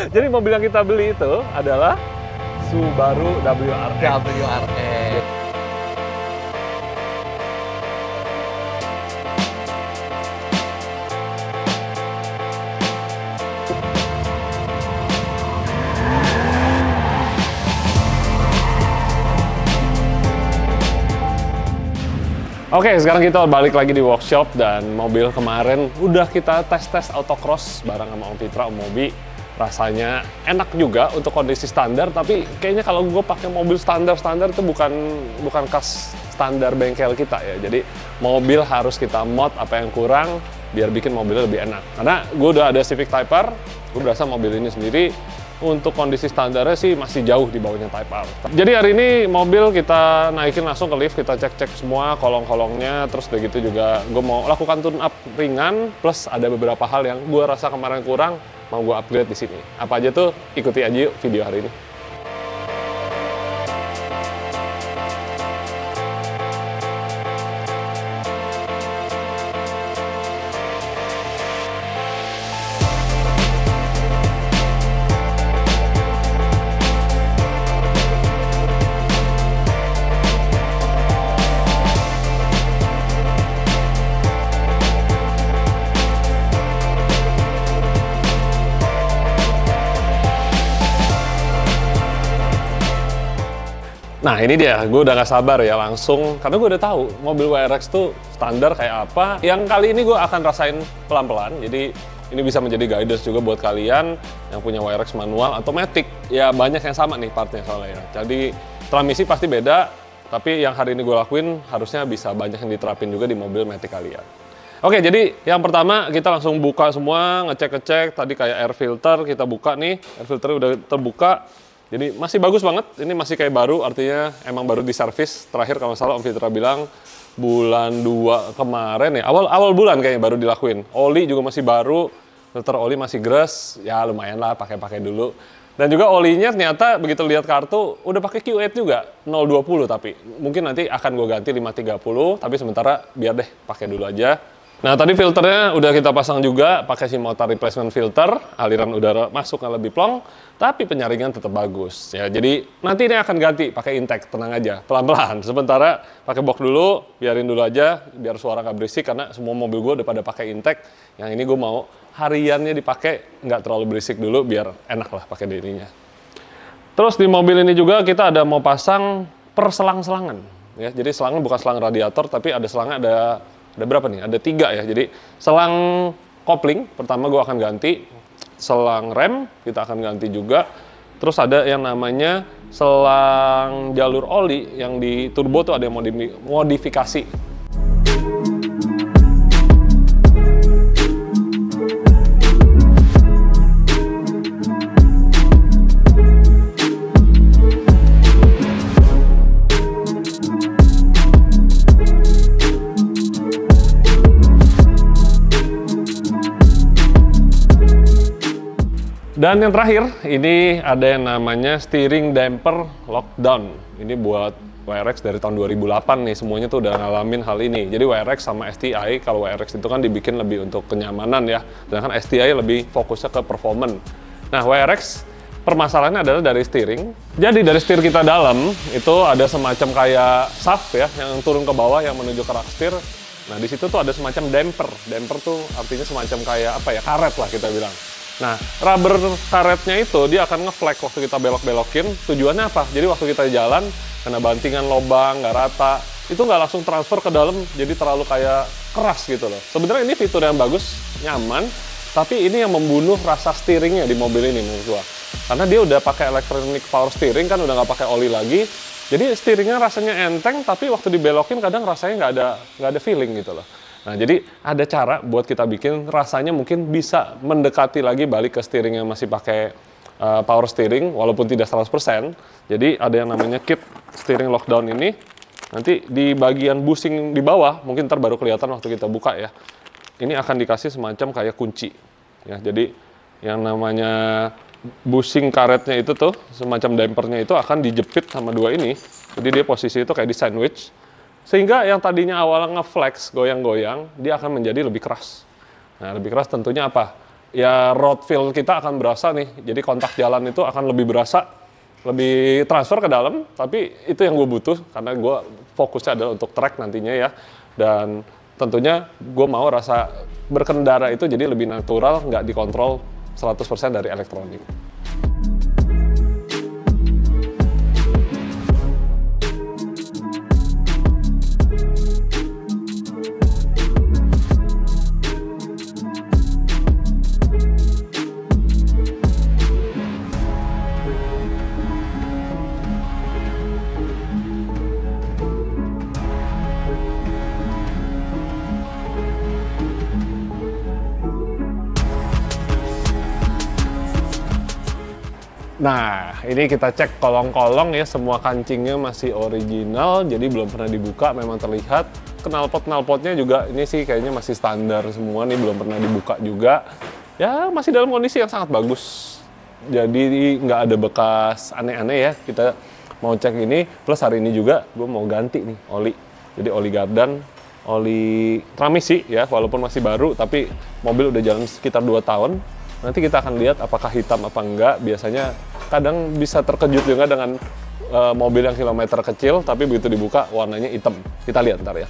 Jadi mobil yang kita beli itu adalah Subaru WRX. WRX. Oke, sekarang kita balik lagi di workshop dan mobil kemarin udah kita tes autocross bareng sama Om Fitra, Om Mobi. Rasanya enak juga untuk kondisi standar, tapi kayaknya kalau gue pakai mobil standar itu bukan khas standar bengkel kita ya. Jadi mobil harus kita mod apa yang kurang biar bikin mobilnya lebih enak. Karena gue udah ada Civic Type R, gue berasa mobil ini sendiri untuk kondisi standarnya sih masih jauh di bawahnya Type R. Jadi hari ini mobil kita naikin langsung ke lift, kita cek semua kolong-kolongnya, terus udah gitu juga gue mau lakukan tune up ringan, plus ada beberapa hal yang gue rasa kemarin kurang, mau gue upgrade di sini. Apa aja tuh, ikuti aja yuk video hari ini. Nah ini dia, gue udah gak sabar ya langsung, karena gue udah tahu mobil WRX tuh standar kayak apa. Yang kali ini gue akan rasain pelan-pelan, jadi ini bisa menjadi guidance juga buat kalian yang punya WRX manual atau matic. Ya banyak yang sama nih partnya soalnya ya. Jadi transmisi pasti beda, tapi yang hari ini gue lakuin harusnya bisa banyak yang diterapin juga di mobil matic kalian. Oke, jadi yang pertama kita langsung buka semua, ngecek-ngecek. Tadi kayak air filter kita buka nih, air filternya udah terbuka. Jadi masih bagus banget, ini masih kayak baru, artinya emang baru diservis. Terakhir kalau salah Om Fitra bilang bulan 2 kemarin ya, awal bulan kayaknya baru dilakuin. Oli juga masih baru, filter oli masih gres, ya lumayan lah pakai dulu. Dan juga olinya ternyata begitu lihat kartu udah pakai Q8 juga, 020 tapi. Mungkin nanti akan gue ganti 530, tapi sementara biar deh pakai dulu aja. Nah tadi filternya udah kita pasang juga pakai si motor replacement filter, aliran udara masuk yang lebih plong, tapi penyaringan tetap bagus ya. Jadi nanti ini akan ganti pakai intake, tenang aja, pelan-pelan. Sementara pakai box dulu, biarin dulu aja, biar suara nggak berisik karena semua mobil gue udah pada pakai intake. Yang ini gue mau hariannya dipakai nggak terlalu berisik dulu, biar enak lah pakai dirinya. Terus di mobil ini juga kita ada mau pasang perselang-selangan ya. Jadi selangnya bukan selang radiator, tapi ada selangnya ada berapa nih? Ada 3 ya. Jadi selang kopling pertama gue akan ganti, selang rem kita akan ganti juga. Terus ada yang namanya selang jalur oli yang di turbo tuh ada yang modifikasi. Dan yang terakhir, ini ada yang namanya steering damper lockdown. Ini buat WRX dari tahun 2008 nih, semuanya tuh udah ngalamin hal ini. Jadi WRX sama STI, kalau WRX itu kan dibikin lebih untuk kenyamanan ya, sedangkan STI lebih fokusnya ke performance. Nah WRX permasalahannya adalah dari steering. Jadi dari setir kita dalam, itu ada semacam kayak shaft ya, yang turun ke bawah yang menuju ke rak setir. Nah di situ tuh ada semacam damper. Damper tuh artinya semacam kayak apa ya, karet lah kita bilang. Nah, rubber karetnya itu dia akan ngeflag waktu kita belok-belokin. Tujuannya apa? Jadi waktu kita jalan, kena bantingan lobang, nggak rata, itu nggak langsung transfer ke dalam, jadi terlalu kayak keras gitu loh. Sebenarnya ini fitur yang bagus, nyaman, tapi ini yang membunuh rasa steeringnya di mobil ini menurut gua. Karena dia udah pakai electronic power steering kan, udah nggak pakai oli lagi. Jadi steeringnya rasanya enteng, tapi waktu dibelokin kadang rasanya nggak ada feeling gitu loh. Nah, jadi ada cara buat kita bikin rasanya mungkin bisa mendekati lagi balik ke steering yang masih pakai power steering, walaupun tidak 100%. Jadi ada yang namanya kit steering lockdown ini. Nanti di bagian bushing di bawah, mungkin ntar baru kelihatan waktu kita buka ya. Ini akan dikasih semacam kayak kunci. Ya, jadi yang namanya bushing karetnya itu tuh, semacam dampernya itu akan dijepit sama 2 ini. Jadi dia posisi itu kayak di sandwich. Sehingga yang tadinya awalnya ngeflex, goyang-goyang, dia akan menjadi lebih keras. Nah, lebih keras tentunya apa? ya road feel kita akan berasa nih. Jadi kontak jalan itu akan lebih berasa, lebih transfer ke dalam. Tapi itu yang gue butuh karena gue fokusnya adalah untuk track nantinya ya. Dan tentunya gue mau rasa berkendara itu jadi lebih natural, nggak dikontrol 100% dari elektronik. Nah, ini kita cek kolong-kolong ya, semua kancingnya masih original, jadi belum pernah dibuka, memang terlihat. Knalpot-knalpotnya juga ini sih kayaknya masih standar semua nih, belum pernah dibuka juga. Ya, masih dalam kondisi yang sangat bagus. Jadi nggak ada bekas aneh-aneh ya, kita mau cek ini. Plus hari ini juga gue mau ganti nih oli. Jadi oli Gardan, oli Tramisi ya, walaupun masih baru, tapi mobil udah jalan sekitar 2 tahun. Nanti kita akan lihat apakah hitam apa enggak. Biasanya kadang bisa terkejut juga dengan mobil yang kilometer kecil, tapi begitu dibuka warnanya hitam. Kita lihat ntar ya.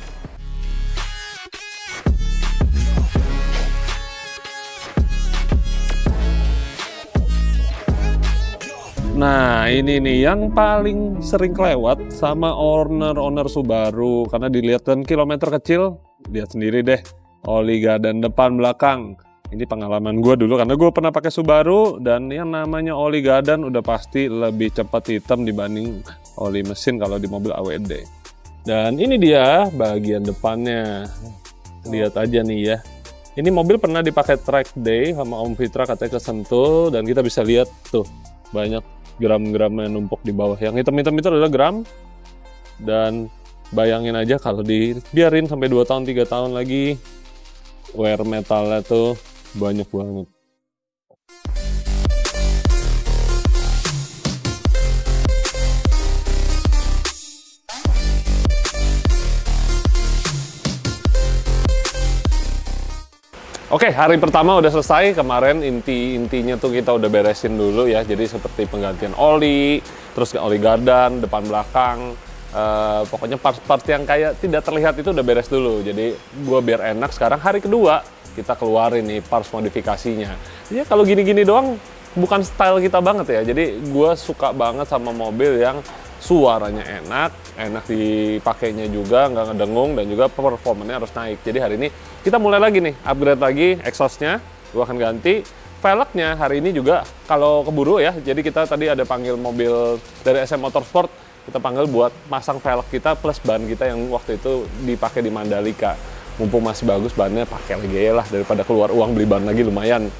Nah, ini nih yang paling sering kelewat sama owner Subaru. Karena dilihat dan kilometer kecil, lihat sendiri deh. Oli Gardan depan belakang. Ini pengalaman gue dulu karena gue pernah pakai Subaru dan yang namanya oli Gardan udah pasti lebih cepat hitam dibanding oli mesin kalau di mobil AWD. Dan ini dia bagian depannya. Lihat aja nih ya. Ini mobil pernah dipakai track day sama Om Fitra, katanya kesentul dan kita bisa lihat tuh banyak gram-gramnya numpuk di bawah. Yang hitam-hitam itu adalah gram. Dan bayangin aja kalau dibiarin sampai 2 tahun 3 tahun lagi, wear metalnya tuh banyak banget. Oke, hari pertama udah selesai. Kemarin intinya tuh kita udah beresin dulu ya. Jadi seperti penggantian oli, terus oli Gardan, depan belakang. Pokoknya part-part yang kayak tidak terlihat itu udah beres dulu. Jadi gua biar enak sekarang hari kedua kita keluarin nih parts modifikasinya. Ya kalau gini-gini doang bukan style kita banget ya. Jadi gue suka banget sama mobil yang suaranya enak dipakainya juga, nggak ngedengung, dan juga performanya harus naik. Jadi hari ini kita mulai lagi nih, upgrade lagi exhaustnya, gue akan ganti. Velgnya hari ini juga kalau keburu ya, jadi kita tadi ada panggil mobil dari SM Motorsport, kita panggil buat masang velg kita plus ban kita yang waktu itu dipakai di Mandalika. Mumpung masih bagus bannya, pakai lagi ya lah daripada keluar uang beli ban lagi, lumayan.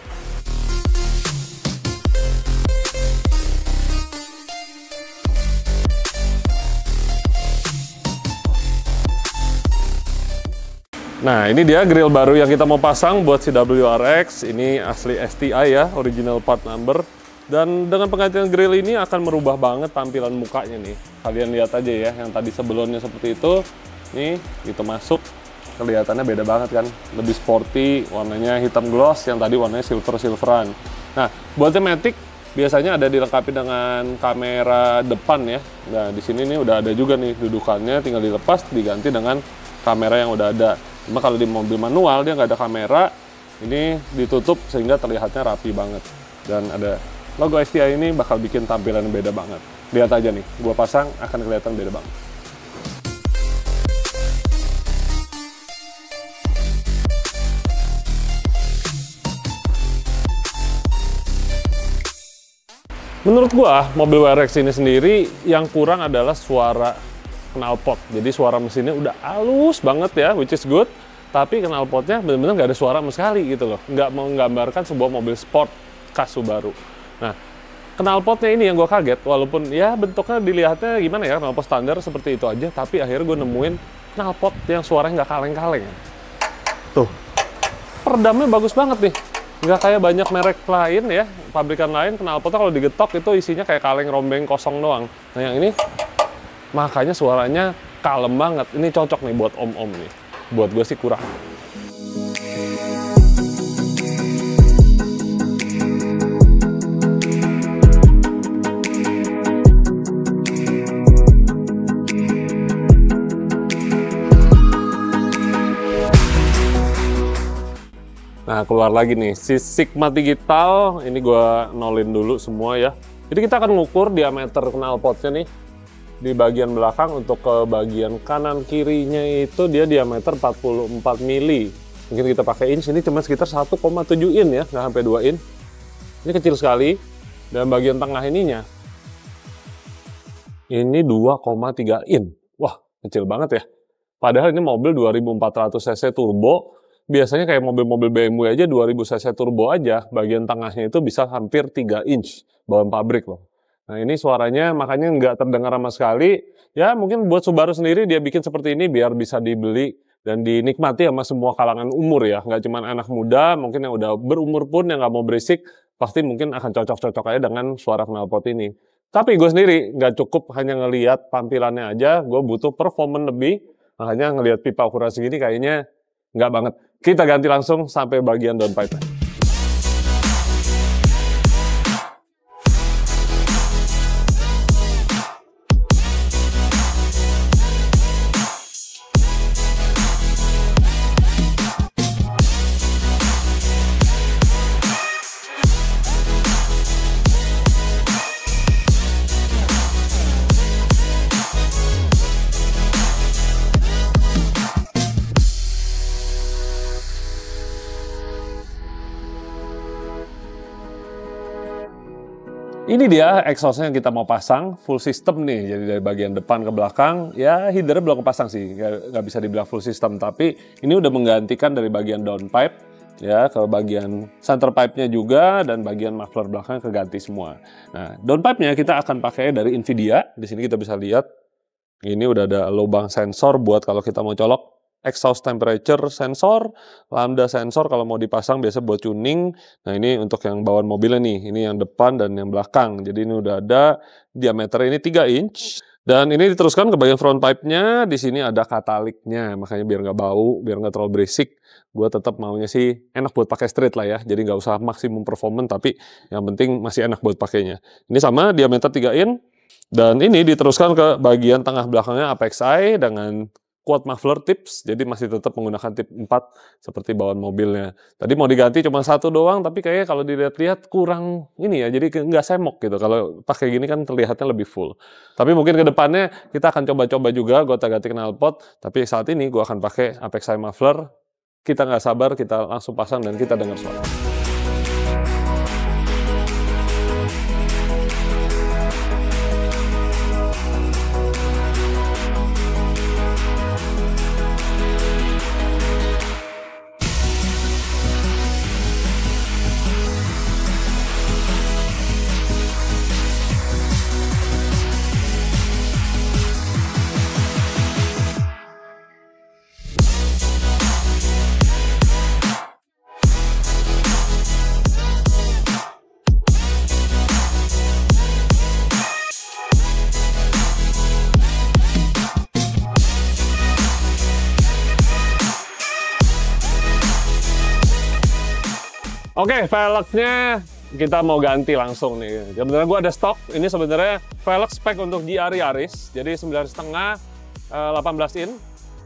Nah, ini dia grill baru yang kita mau pasang buat si WRX. Ini asli STI ya, original part number. Dan dengan penggantian grill ini akan merubah banget tampilan mukanya nih. Kalian lihat aja ya, yang tadi sebelumnya seperti itu. Nih, itu masuk. Kelihatannya beda banget kan, lebih sporty, warnanya hitam gloss, yang tadi warnanya silveran. Nah, buat Matic biasanya ada dilengkapi dengan kamera depan ya. Nah, di sini nih udah ada juga nih dudukannya, tinggal dilepas, diganti dengan kamera yang udah ada. Cuma kalau di mobil manual dia nggak ada kamera, ini ditutup sehingga terlihatnya rapi banget. Dan ada logo STI ini bakal bikin tampilan beda banget. Lihat aja nih, gua pasang akan kelihatan beda banget. Menurut gua, mobil WRX ini sendiri yang kurang adalah suara knalpot. Jadi suara mesinnya udah halus banget ya, which is good. Tapi knalpotnya benar-benar nggak ada suara sama sekali gitu loh. Nggak menggambarkan sebuah mobil sport khas Subaru. Nah, knalpotnya ini yang gua kaget. Walaupun ya bentuknya dilihatnya gimana ya, knalpot standar seperti itu aja. Tapi akhirnya gua nemuin knalpot yang suaranya nggak kaleng-kaleng. Tuh, peredamnya bagus banget nih. Nggak kayak banyak merek lain ya, pabrikan lain, knalpotnya kalau digetok itu isinya kayak kaleng rombeng kosong doang. Nah yang ini, makanya suaranya kalem banget. Ini cocok nih buat om-om nih. Buat gue sih kurang. Nah, keluar lagi nih, si Sigma Digital, ini gua nolin dulu semua ya. Jadi kita akan ngukur diameter knalpotnya nih. Di bagian belakang untuk ke bagian kanan kirinya itu dia diameter 44 mili. Mungkin kita pakai inch, ini cuma sekitar 1,7 in ya, nggak sampai 2 in. Ini kecil sekali. Dan bagian tengah ininya, ini 2,3 in. Wah, kecil banget ya. Padahal ini mobil 2400 cc turbo. Biasanya kayak mobil-mobil BMW aja 2000 cc turbo aja, bagian tengahnya itu bisa hampir 3 inch bawaan pabrik loh. Nah ini suaranya makanya nggak terdengar sama sekali. Ya mungkin buat Subaru sendiri dia bikin seperti ini biar bisa dibeli dan dinikmati sama semua kalangan umur ya. Nggak cuma anak muda, mungkin yang udah berumur pun yang nggak mau berisik, pasti mungkin akan cocok-cocok aja dengan suara knalpot ini. Tapi gue sendiri nggak cukup hanya ngelihat tampilannya aja, gue butuh performance lebih. Makanya ngelihat pipa ukuran segini kayaknya nggak banget. Kita ganti langsung sampai bagian downpipe. Ini dia exhaust-nya yang kita mau pasang, full system nih, jadi dari bagian depan ke belakang, ya header-nya belum kepasang sih, nggak bisa dibilang full system, tapi ini udah menggantikan dari bagian downpipe, ya ke bagian center pipe-nya juga, dan bagian muffler belakang keganti semua. Nah, downpipe-nya kita akan pakai dari Invidia, di sini kita bisa lihat, ini udah ada lubang sensor buat kalau kita mau colok, exhaust temperature sensor, lambda sensor kalau mau dipasang biasa buat tuning. Nah ini untuk yang bawaan mobilnya nih, ini yang depan dan yang belakang. Jadi ini udah ada diameter ini 3 inch. Dan ini diteruskan ke bagian front pipe-nya, di sini ada kataliknya, makanya biar nggak bau, biar nggak terlalu berisik. Gue tetap maunya sih enak buat pakai straight lah ya, jadi nggak usah maksimum performance, tapi yang penting masih enak buat pakainya. Ini sama diameter 3 in, dan ini diteruskan ke bagian tengah belakangnya Apex Eye dengan quad muffler tips, jadi masih tetap menggunakan tip 4 seperti bawaan mobilnya. Tadi mau diganti cuma satu doang, tapi kayaknya kalau dilihat-lihat kurang ini ya, jadi nggak semok gitu. Kalau pakai gini kan terlihatnya lebih full. Tapi mungkin ke depannya kita akan coba-coba juga gonta-ganti knalpot, tapi saat ini gue akan pakai Apex Eye muffler. Kita nggak sabar, kita langsung pasang dan kita dengar suara. Oke, velgnya kita mau ganti langsung nih. Sebenarnya gue ada stok. Ini sebenarnya velg spek untuk GR Yaris. Jadi 9,5 18 in.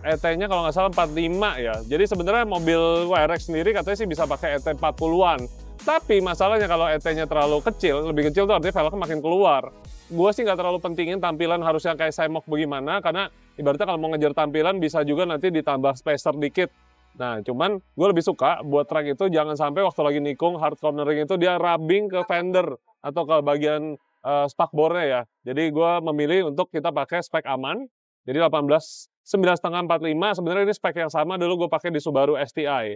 ET-nya kalau nggak salah 45 ya. Jadi sebenarnya mobil WRX sendiri katanya sih bisa pakai ET 40-an. Tapi masalahnya kalau ET-nya terlalu kecil, lebih kecil tuh artinya velgnya makin keluar. Gue sih nggak terlalu pentingin tampilan harusnya kayak semok bagaimana, karena ibaratnya kalau mau ngejar tampilan bisa juga nanti ditambah spacer dikit. Nah, cuman gue lebih suka buat track itu jangan sampai waktu lagi nikung hard cornering itu dia rubbing ke fender atau ke bagian spakbornya ya. Jadi gue memilih untuk kita pakai spek aman. Jadi 9,5 45 sebenarnya ini spek yang sama dulu gue pakai di Subaru STI.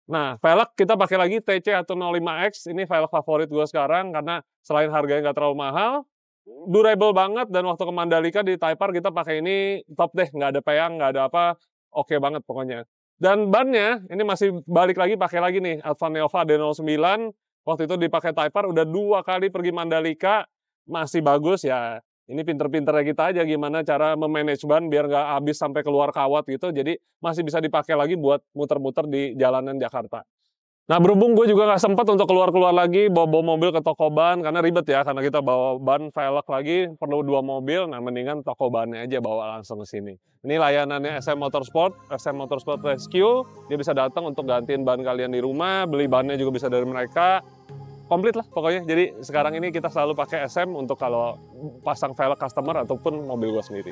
Nah, velg kita pakai lagi TC105X. Ini velg favorit gue sekarang karena selain harganya nggak terlalu mahal, durable banget, dan waktu ke Mandalika di Type R kita pakai ini top deh, nggak ada peyang, nggak ada apa, oke banget pokoknya. Dan bannya ini masih balik lagi pakai lagi nih Advan Neova D09. Waktu itu dipakai Type R, udah 2 kali pergi Mandalika, masih bagus ya. Ini pinter-pinternya kita aja gimana cara memanage ban biar nggak habis sampai keluar kawat gitu. Jadi masih bisa dipakai lagi buat muter-muter di jalanan Jakarta. Nah, berhubung gue juga nggak sempat untuk keluar-keluar lagi, bawa mobil ke toko ban, karena ribet ya, karena kita bawa ban velg lagi, perlu 2 mobil, nah mendingan toko bannya aja bawa langsung ke sini. Ini layanannya SM Motorsport Rescue, dia bisa datang untuk gantiin ban kalian di rumah, beli bannya juga bisa dari mereka, komplit lah pokoknya. Jadi sekarang ini kita selalu pakai SM untuk kalau pasang velg customer ataupun mobil gue sendiri.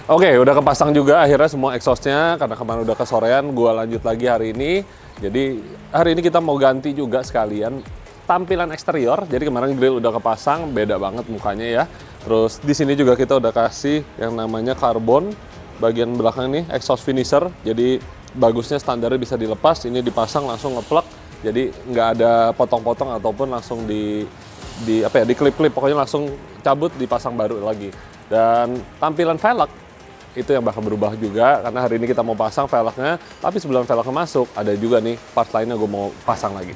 Oke, udah kepasang juga akhirnya semua exhaustnya, karena kemarin udah kesorean, gue lanjut lagi hari ini. Jadi hari ini kita mau ganti juga sekalian tampilan eksterior. Jadi kemarin grill udah kepasang, beda banget mukanya ya. Terus di sini juga kita udah kasih yang namanya karbon bagian belakang ini, exhaust finisher. Jadi bagusnya standarnya bisa dilepas, ini dipasang langsung ngeplug. Jadi nggak ada potong-potong ataupun langsung di klip-klip, pokoknya langsung cabut dipasang baru lagi. Dan tampilan velg itu yang bakal berubah juga, karena hari ini kita mau pasang velgnya, tapi sebelum velgnya masuk, ada juga nih part lainnya gue mau pasang lagi.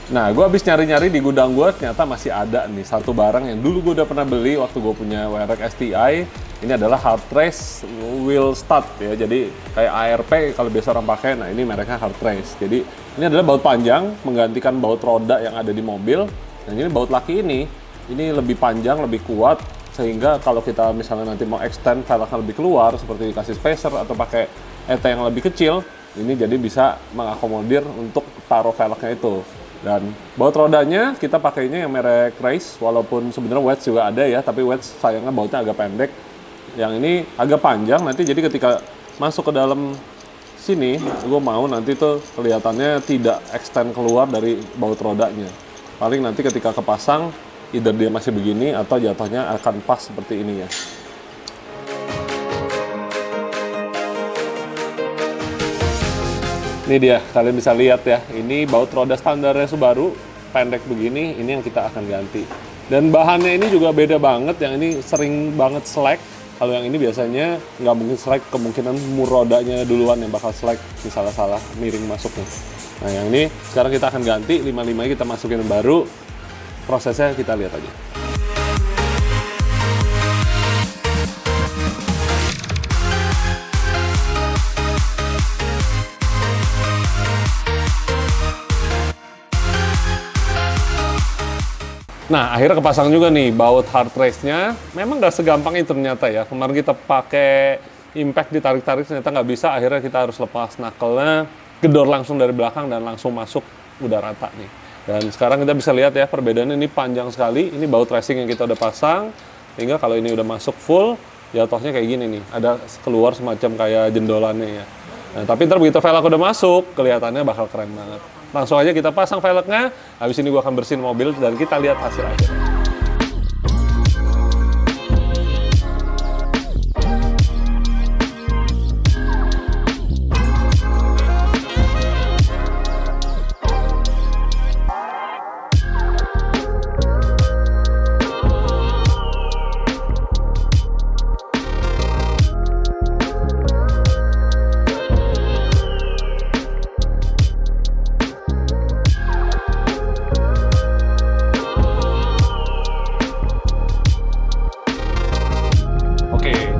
Nah, gue habis nyari-nyari di gudang gue, ternyata masih ada nih satu barang yang dulu gue udah pernah beli waktu gue punya WRX STI. Ini adalah Hard Race Wheel Stud ya, jadi kayak ARP kalau biasa orang pakai, nah ini mereknya Hard Race. Jadi ini adalah baut panjang, menggantikan baut roda yang ada di mobil. Dan ini baut laki ini lebih panjang, lebih kuat, sehingga kalau kita misalnya nanti mau extend velgnya lebih keluar, seperti dikasih spacer atau pakai ET yang lebih kecil, ini jadi bisa mengakomodir untuk taruh velgnya itu. Dan baut rodanya kita pakainya yang merek Race, walaupun sebenarnya Wedge juga ada ya, tapi Wedge sayangnya bautnya agak pendek. Yang ini agak panjang, nanti jadi ketika masuk ke dalam sini, gue mau nanti tuh kelihatannya tidak extend keluar dari baut rodanya. Paling nanti ketika kepasang, either dia masih begini atau jatuhnya akan pas seperti ini ya. Ini dia, kalian bisa lihat ya, ini baut roda standarnya Subaru, pendek begini, ini yang kita akan ganti. Dan bahannya ini juga beda banget, yang ini sering banget slack. Kalau yang ini biasanya nggak mungkin slack, kemungkinan mur rodanya duluan yang bakal slack, misalnya salah miring masuknya. Nah yang ini sekarang kita akan ganti, 55 kita masukin yang baru. Prosesnya kita lihat aja. Nah, akhirnya kepasang juga nih baut hard race-nya. Memang nggak segampang itu ternyata ya. Kemarin kita pakai impact ditarik-tarik ternyata nggak bisa. Akhirnya kita harus lepas knuckle-nya, gedor langsung dari belakang dan langsung masuk, udah rata nih. Dan sekarang kita bisa lihat ya perbedaannya, ini panjang sekali. Ini baut racing yang kita udah pasang, sehingga kalau ini udah masuk full, jatuhnya kayak gini nih. Ada keluar semacam kayak jendolannya ya. Nah, tapi ntar begitu velg udah masuk, kelihatannya bakal keren banget. Langsung aja kita pasang velgnya, habis ini gua akan bersihin mobil dan kita lihat hasil akhir.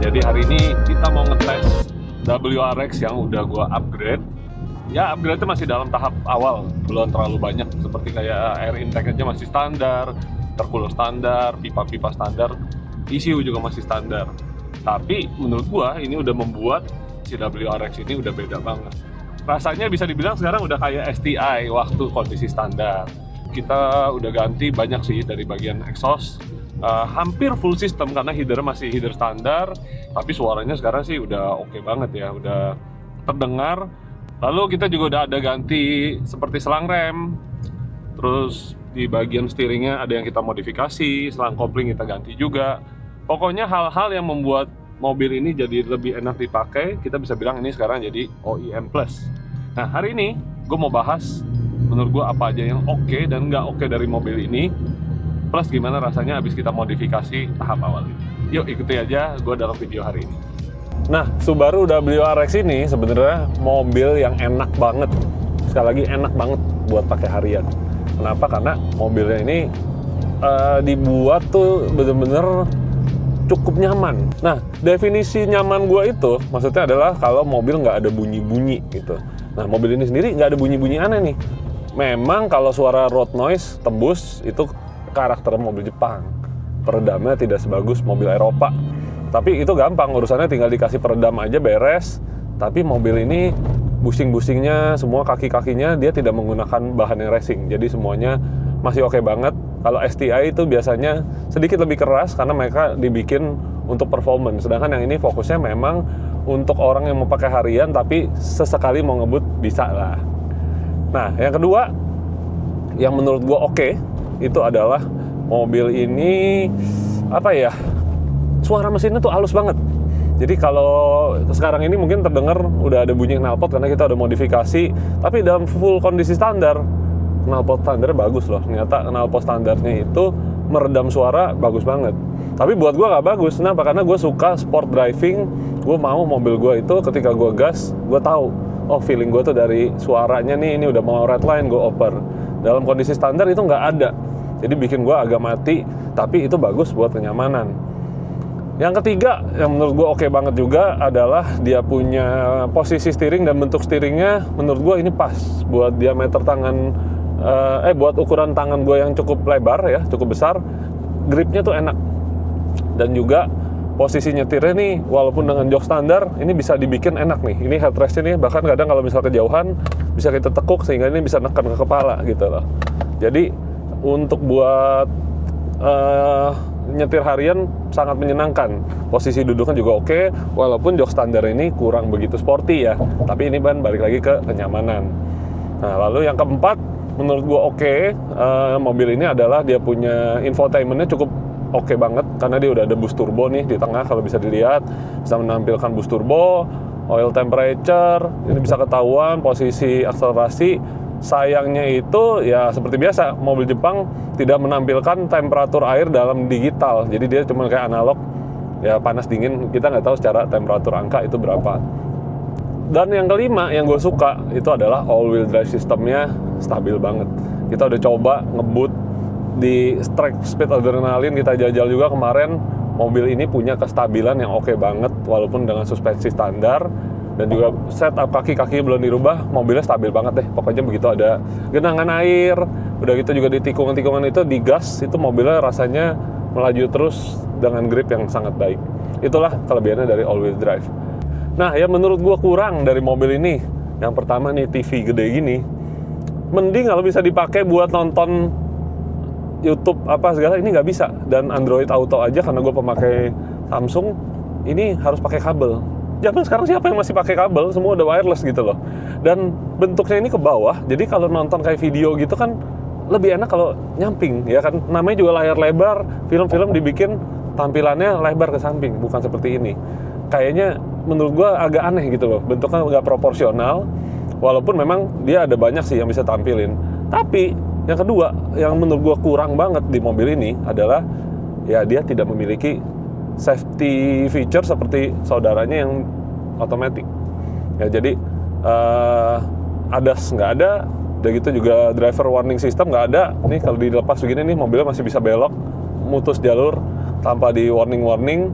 Jadi hari ini kita mau ngetes WRX yang udah gua upgrade. Ya upgrade-nya masih dalam tahap awal, belum terlalu banyak. Seperti kayak air intake aja masih standar, intercooler standar, pipa-pipa standar, ECU juga masih standar. Tapi menurut gua ini udah membuat si WRX ini udah beda banget. Rasanya bisa dibilang sekarang udah kayak STI waktu kondisi standar. Kita udah ganti banyak sih dari bagian exhaust. Hampir full system karena header masih header standar, tapi suaranya sekarang sih udah oke banget ya, udah terdengar. Lalu kita juga udah ada ganti seperti selang rem, terus di bagian steeringnya ada yang kita modifikasi, selang kopling kita ganti juga. Pokoknya hal-hal yang membuat mobil ini jadi lebih enak dipakai, kita bisa bilang ini sekarang jadi OEM Plus. Nah hari ini gue mau bahas menurut gue apa aja yang oke dan nggak oke dari mobil ini, plus gimana rasanya habis kita modifikasi tahap awal ini. Yuk ikuti aja gue dalam video hari ini. Nah, Subaru WRX ini sebenarnya mobil yang enak banget. sekali lagi enak banget buat pakai harian. Kenapa? Karena mobilnya ini dibuat tuh bener-bener cukup nyaman. Nah, definisi nyaman gue itu maksudnya adalah kalau mobil nggak ada bunyi-bunyi gitu. Nah, mobil ini sendiri nggak ada bunyi-bunyi aneh nih. Memang kalau suara road noise tembus itu karakter mobil Jepang. Peredamnya tidak sebagus mobil Eropa. Tapi itu gampang, urusannya tinggal dikasih peredam aja beres. Tapi mobil ini busing-busingnya, semua kaki-kakinya dia tidak menggunakan bahan yang racing. Jadi semuanya masih oke banget. Kalau STI itu biasanya sedikit lebih keras karena mereka dibikin untuk performance. Sedangkan yang ini fokusnya memang untuk orang yang mau pakai harian tapi sesekali mau ngebut bisa lah. Nah, yang kedua yang menurut gua oke itu adalah mobil ini apa ya? Suara mesinnya tuh halus banget. Jadi kalau sekarang ini mungkin terdengar udah ada bunyi knalpot karena kita udah modifikasi, tapi dalam full kondisi standar knalpot standar bagus loh. Ternyata knalpot standarnya itu meredam suara bagus banget. Tapi buat gue nggak bagus. Kenapa? Karena gue suka sport driving. Gue mau mobil gue itu ketika gue gas, gue tahu, oh feeling gue tuh dari suaranya nih, ini udah mau red line, gue oper. Dalam kondisi standar itu nggak ada. Jadi bikin gue agak mati, tapi itu bagus buat kenyamanan. Yang ketiga, yang menurut gue oke banget juga adalah dia punya posisi steering dan bentuk steeringnya menurut gue ini pas buat diameter tangan, buat ukuran tangan gue yang cukup lebar ya, cukup besar, gripnya tuh enak. Dan juga posisi nyetirnya nih, walaupun dengan jok standar, ini bisa dibikin enak nih. Ini headrestnya nih, bahkan kadang kalau misal kejauhan, bisa kita tekuk sehingga ini bisa neken ke kepala gitu loh. Jadi, untuk buat nyetir harian sangat menyenangkan. Posisi duduknya juga oke, walaupun jok standar ini kurang begitu sporty ya. Tapi ini balik lagi ke kenyamanan. Nah, lalu yang keempat, menurut gua mobil ini adalah dia punya infotainmentnya cukup oke banget karena dia udah ada boost turbo nih di tengah, kalau bisa dilihat bisa menampilkan boost turbo, oil temperature, ini bisa ketahuan posisi akselerasi. Sayangnya itu ya seperti biasa, mobil Jepang tidak menampilkan temperatur air dalam digital, jadi dia cuma kayak analog ya, panas dingin, kita nggak tahu secara temperatur angka itu berapa. Dan yang kelima yang gue suka itu adalah all wheel drive sistemnya stabil banget. Kita udah coba ngebut di track speed adrenalin, kita jajal juga kemarin. Mobil ini punya kestabilan yang oke banget walaupun dengan suspensi standar, dan juga setup kaki-kaki belum dirubah, mobilnya stabil banget deh. Pokoknya begitu ada genangan air, udah gitu juga di tikungan-tikungan itu digas, itu mobilnya rasanya melaju terus dengan grip yang sangat baik. Itulah kelebihannya dari all wheel drive. Nah, yang menurut gua kurang dari mobil ini, yang pertama nih TV gede gini, mending kalau bisa dipakai buat nonton YouTube apa segala, ini nggak bisa. Dan Android Auto aja, karena gue pemakai Samsung, ini harus pakai kabel. Zaman sekarang siapa yang masih pakai kabel? Semua udah wireless gitu loh. Dan bentuknya ini ke bawah, jadi kalau nonton kayak video gitu kan lebih enak kalau nyamping, ya kan? Namanya juga layar lebar, film-film dibikin tampilannya lebar ke samping, bukan seperti ini. Kayaknya menurut gue agak aneh gitu loh, bentuknya nggak proporsional, walaupun memang dia ada banyak sih yang bisa tampilin. Tapi yang kedua, yang menurut gue kurang banget di mobil ini adalah ya dia tidak memiliki safety feature seperti saudaranya yang otomatis. Ya jadi ADAS nggak ada, udah gitu juga driver warning system nggak ada. Nih kalau dilepas begini nih mobilnya masih bisa belok, mutus jalur tanpa di warning.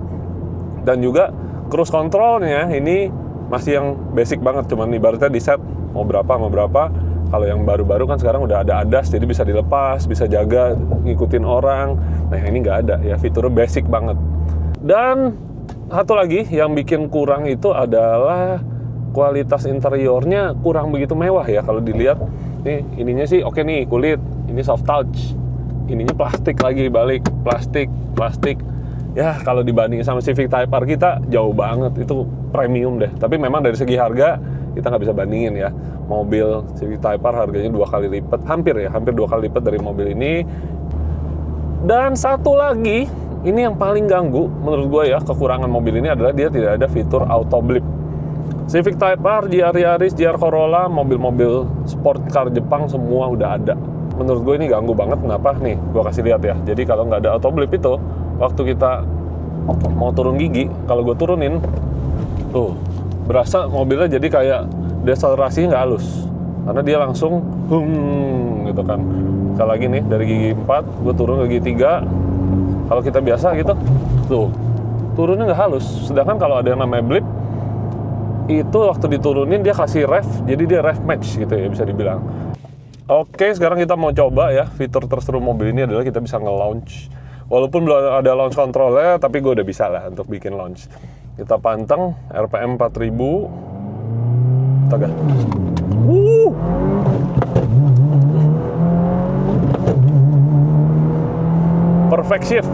Dan juga cruise controlnya ini masih yang basic banget, cuman ibaratnya di set mau berapa. Kalau yang baru-baru kan sekarang udah ada ADAS, jadi bisa dilepas, bisa jaga, ngikutin orang. Nah, yang ini nggak ada, ya fiturnya basic banget. Dan satu lagi yang bikin kurang itu adalah kualitas interiornya kurang begitu mewah ya. Kalau dilihat, nih ininya sih oke nih, kulit, ini soft touch. Ininya plastik lagi, balik, plastik. Ya, kalau dibanding sama Civic Type R kita, jauh banget, itu premium deh. Tapi memang dari segi harga, kita nggak bisa bandingin ya. Mobil Civic Type R harganya 2 kali lipat, hampir 2 kali lipat dari mobil ini. Dan satu lagi, ini yang paling ganggu menurut gue ya, kekurangan mobil ini adalah dia tidak ada fitur auto blip. Civic Type R, GR Yaris, GR Corolla, mobil-mobil sport car Jepang semua udah ada. Menurut gue ini ganggu banget. Kenapa? Nih, gue kasih lihat ya. Jadi kalau nggak ada auto blip itu, waktu kita mau turun gigi, kalau gue turunin, tuh berasa mobilnya jadi kayak deselerasinya nggak halus. karena dia langsung gitu kan. Sekali lagi nih, dari gigi 4 gue turun ke gigi 3. Kalau kita biasa gitu, tuh turunnya nggak halus. Sedangkan kalau ada yang namanya blip, itu waktu diturunin dia kasih rev, jadi dia rev match gitu ya, bisa dibilang. Oke, sekarang kita mau coba ya, fitur terseru mobil ini adalah kita bisa nge-launch. Walaupun belum ada launch controlnya, tapi gue udah bisa lah untuk bikin launch. Kita panteng RPM 4000. Taga. Perfect shift.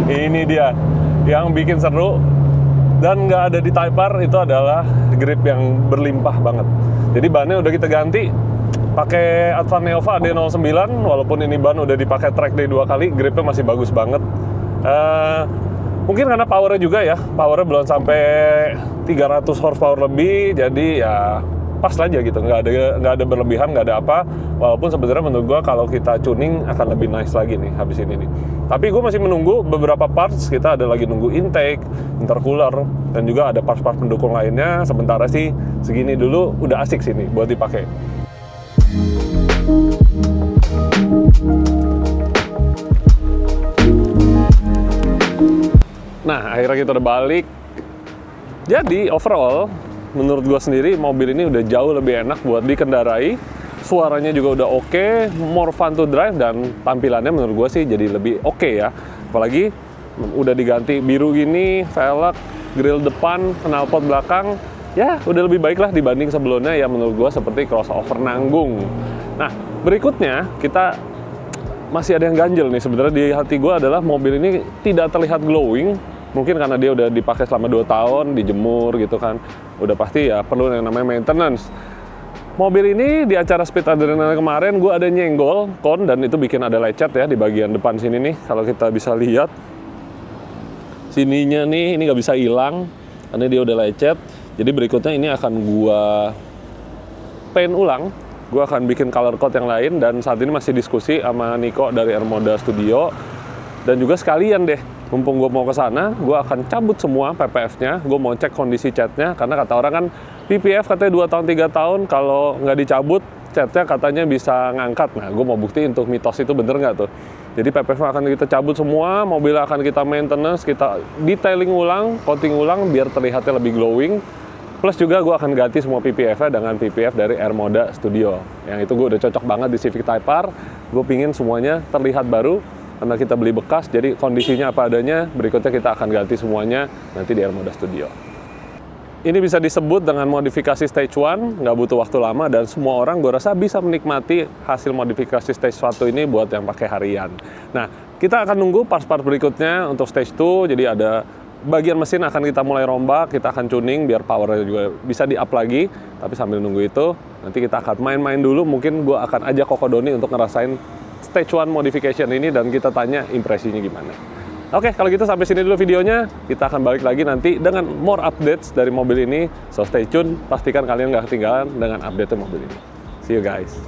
Ini dia yang bikin seru dan nggak ada di Type R, itu adalah grip yang berlimpah banget. Jadi bannya udah kita ganti pakai Advan Neova D09, walaupun ini ban udah dipakai track day 2 kali, gripnya masih bagus banget. Mungkin karena powernya juga ya, powernya belum sampai 300 horsepower lebih, jadi ya pas aja gitu, nggak ada berlebihan, nggak ada apa. Walaupun sebenarnya menurut gue kalau kita tuning akan lebih nice lagi nih habis ini nih. Tapi gue masih menunggu beberapa parts, kita ada lagi nunggu intake, intercooler, dan juga ada parts-parts pendukung lainnya. Sementara sih segini dulu udah asik sini buat dipakai. Nah, akhirnya kita udah balik. Jadi overall, menurut gue sendiri mobil ini udah jauh lebih enak buat dikendarai. Suaranya juga udah oke, more fun to drive, dan tampilannya menurut gue sih jadi lebih oke ya. Apalagi udah diganti biru gini, velg, grill depan, knalpot belakang, ya udah lebih baik lah dibanding sebelumnya ya menurut gue seperti crossover nanggung. Nah, berikutnya kita masih ada yang ganjel nih sebenarnya di hati gue adalah mobil ini tidak terlihat glowing. Mungkin karena dia udah dipakai selama 2 tahun, dijemur gitu kan. Udah pasti ya perlu yang namanya maintenance. Mobil ini di acara Speed Adrenaline kemarin gue ada nyenggol kon, dan itu bikin ada lecet ya di bagian depan sini nih. Kalau kita bisa lihat sininya nih, ini nggak bisa hilang karena dia udah lecet. Jadi berikutnya ini akan gue paint ulang. Gue akan bikin color code yang lain, dan saat ini masih diskusi sama Niko dari Airmoda Studio. Dan juga sekalian deh, mumpung gue mau ke sana, gue akan cabut semua PPF-nya. Gue mau cek kondisi catnya, karena kata orang kan PPF katanya 2 tahun 3 tahun, kalau nggak dicabut catnya katanya bisa ngangkat. Nah, gue mau buktiin tuh mitos itu bener nggak tuh. Jadi PPF akan kita cabut semua, mobil akan kita maintenance, kita detailing ulang, coating ulang biar terlihatnya lebih glowing. Plus juga gue akan ganti semua PPF-nya dengan PPF dari Airmoda Studio. Yang itu gue udah cocok banget di Civic Type R. Gue pingin semuanya terlihat baru, karena kita beli bekas, jadi kondisinya apa adanya. Berikutnya kita akan ganti semuanya nanti di Airmoda Studio. Ini bisa disebut dengan modifikasi stage 1, nggak butuh waktu lama, dan semua orang gue rasa bisa menikmati hasil modifikasi stage 1 ini buat yang pakai harian. Nah, kita akan nunggu part-part berikutnya untuk stage 2, jadi ada bagian mesin akan kita mulai rombak, kita akan tuning biar powernya juga bisa di-up lagi. Tapi sambil nunggu itu, nanti kita akan main-main dulu, mungkin gue akan ajak Koko Doni untuk ngerasain stage 1 modification ini, dan kita tanya impresinya gimana. Oke, kalau gitu sampai sini dulu videonya. Kita akan balik lagi nanti dengan more updates dari mobil ini. So stay tune, pastikan kalian nggak ketinggalan dengan update mobil ini. See you guys.